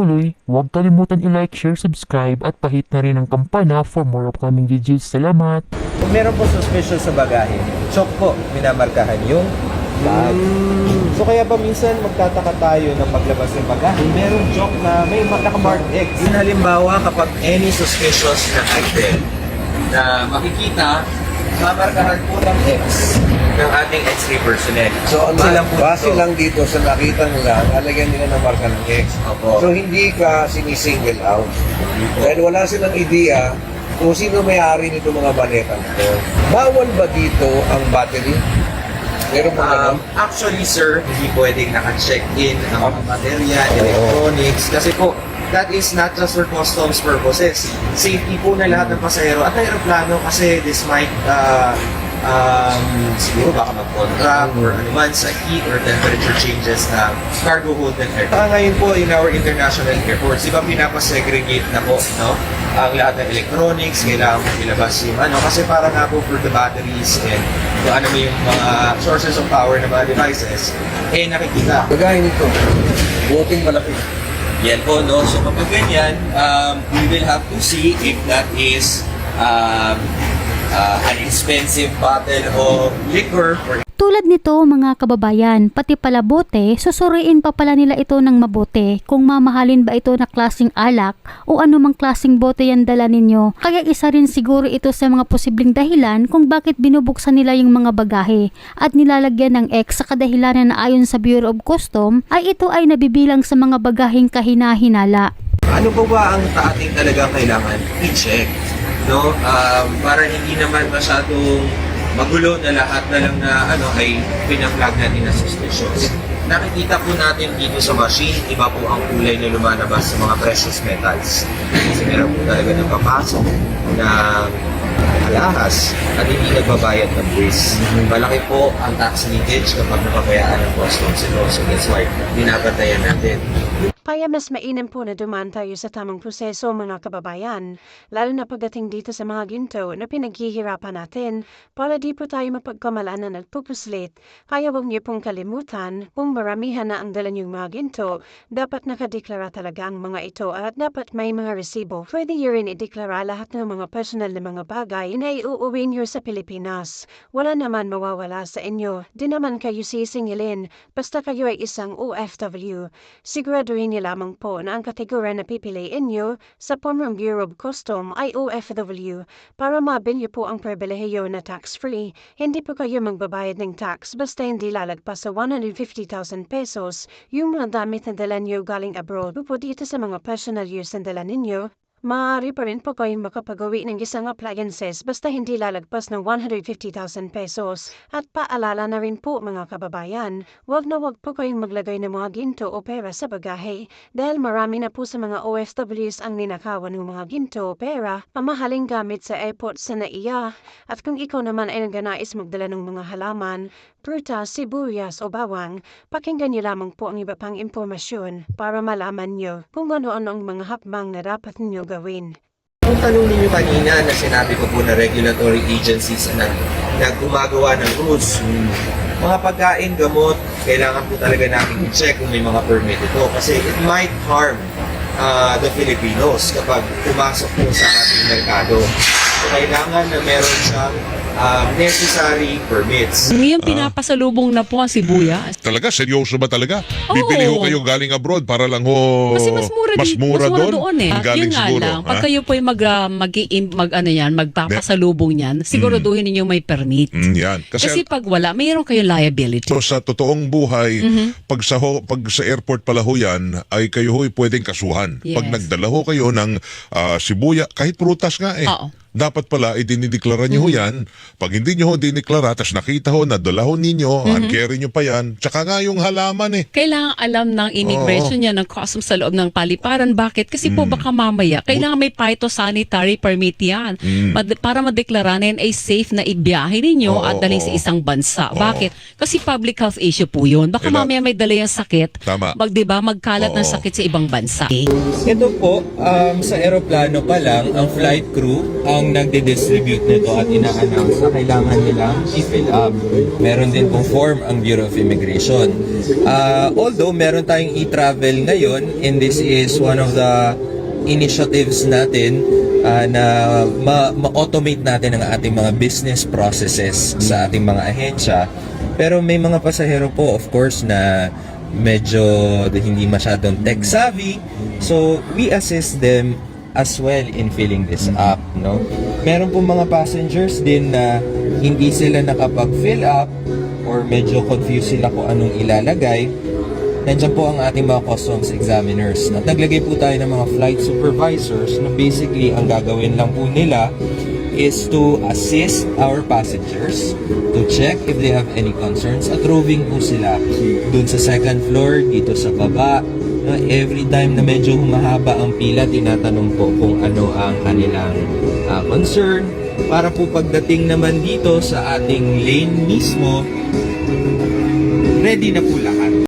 magpatuloy, huwag kalimutan i-like, share, subscribe at pahit na rin ang kampana for more upcoming videos. Salamat! Kung meron po suspicious sa bagahe, choke po, minamarkahan yung bag. So kaya ba minsan magtataka tayo ng paglabas ng bagahe, merong choke na may nakamarked X. Yun halimbawa kapag any suspicious na item na makikita, mamarkahan po ng X ng ating X-ray personnel. So ano Silang po base ito. lang dito sa nakita nila, lalagyan nila ng marka ng X. Opo. So hindi ka sinisingle out. Dahil wala silang idea kung sino may-ari nito mga baneta nito. Bawal ba dito ang battery? Meron pa ganun? Actually, sir, hindi pwedeng naka-check in ang mga baterya, electronics, kasi po, that is not just for customs purposes. Safety po na lahat ng pasahero at aeroplano kasi this might siguro baka mag-contract or ano man sa heat or temperature changes na cargo hold ng aircraft. Ngayon po in our international airports, di ba pinapasegregate na po, no? Ang lahat ng electronics, kailangan po ilabas yung ano, kasi para nga po for the batteries and kung ano yung mga sources of power ng mga devices, nakikita. Kagaya nito, voting malaki. Yan po, no? So kapag ganyan, we will have to see if that is an expensive bottle of liquor or Tulad nito mga kababayan, pati pala bote, susuriin pa pala nila ito ng mabuti kung mamahalin ba ito na klaseng alak o anumang klaseng bote yan dala ninyo. Kaya isa rin siguro ito sa mga posibleng dahilan kung bakit binubuksan nila yung mga bagahe at nilalagyan ng X sa kadahilanan na ayon sa Bureau of Custom ay ito ay nabibilang sa mga bagaheng kahina-hinala. ano po ba ang ating talaga kailangan i-check, no? Para hindi naman masyadong magulo na lahat na lang na ano ay pinaflag natin na suspicious. Nakikita po natin dito sa machine, iba po ang kulay na lumalabas sa mga precious metals. Kasi meron po talaga napapasok na alahas at hindi nagbabayad ng buwis. Malaki po ang tax leakage kapag napabayaan ng customs ito. So that's why binabantayan natin. Kaya mas mainam po na dumaan tayo sa tamang proseso mga kababayan, lalo na pagdating dito sa mga ginto na pinaghihirapan natin para di po tayo mapagkamalaan na nagpupuslit. Kaya huwag niyo pong kalimutan, kung maramihan na ang dala niyong mga ginto, dapat nakadeklara talaga ang mga ito at dapat may mga resibo. Pwede niyo rin ideklara lahat ng mga personal na mga bagay na iuuwi niyo sa Pilipinas. Wala naman mawawala sa inyo, di naman kayo sisingilin, basta kayo ay isang OFW. Siguraduhin niyo lamang po na ang kategorya na pipiliin nyo sa Pamrong Bureau of Custom ay OFW para mabilyo po ang pribilehiyo na tax-free. Hindi po kayo magbabayad ng tax basta hindi lalagpas sa 150,000 pesos yung mga damit na dala nyo galing abroad. Po dito sa mga personal use na dala ninyo, maaari pa rin po kayong makapagawi ng isang appliances basta hindi lalagpas ng 150,000 pesos. At paalala na rin po mga kababayan, wag na wag po kayong maglagay ng mga ginto o pera sa bagahe dahil marami na po sa mga OFWs ang ninakawan ng mga ginto o pera, mamahaling gamit sa airport sa NAIA. At kung ikaw naman ay nagnanais magdala ng mga halaman, prutas, sibuyas o bawang, pakinggan niyo lamang po ang iba pang impormasyon para malaman niyo kung ano-ano ang mga hakbang na dapat niyo gawin. Kung tanong ninyo kanina na sinabi ko po na regulatory agencies na gumagawa ng rules, mga pagkain, gamot, kailangan po talaga natin i-check kung may mga permit ito kasi it might harm the Filipinos kapag pumasok po sa ating merkado. So, kailangan na meron siyang necessary permits. Ngayon pinapasalubong na po ang sibuyas. Talaga? Seryoso ba talaga? Oo. Bibili ho kayo galing abroad para lang ho... Kasi mas mura doon eh. Galing Yun nga siguro. lang, pag kayo po ay magpapasalubong yan, siguraduhin ninyo may permit. Yan. Kasi pag wala, mayroon kayong liability. So, sa totoong buhay, pag sa airport pala ho yan, ay kayo ho'y pwedeng kasuhan. Yes. Pag nagdala ho kayo ng sibuya, kahit prutas nga eh. Oo. Dapat pala idinideklara nyo ho yan. Pag hindi nyo ho dineklara, tas nakita ho, nadala ho ninyo, carry nyo pa yan, tsaka nga yung halaman eh. Kailangan alam ng immigration niya, ng customs sa loob ng paliparan. Bakit? Kasi po baka mamaya, kailangan may phytosanitary permit yan. Para madeklara na yan ay safe na ibiyahe ninyo at dalhin sa isang bansa. Bakit? Kasi public health issue po yun. Baka mamaya may dala yung sakit. Tama. Diba, magkalat ng sakit sa ibang bansa. Ito po, sa aeroplano pa lang, ang flight crew, ang nagdi-distribute nito at ina-announce na kailangan nilang i-fill up. Meron din pong form ang Bureau of Immigration. Although meron tayong e-travel ngayon, and this is one of the initiatives natin na ma-automate natin ang ating mga business processes sa ating mga ahensya. Pero may mga pasahero po, of course, na medyo hindi masyadong tech savvy. So, we assist them as well in filling this up, no? Meron po mga passengers din na hindi sila nakapag-fill up or medyo confused sila kung anong ilalagay. Nandiyan po ang ating mga customs examiners. At naglagay po tayo ng mga flight supervisors na basically ang gagawin lang po nila is to assist our passengers to check if they have any concerns at roving po sila dun sa second floor, dito sa baba. Every time na medyo humahaba ang pila, tinatanong po kung ano ang kanilang concern para po pagdating naman dito sa ating lane mismo, ready na po lang.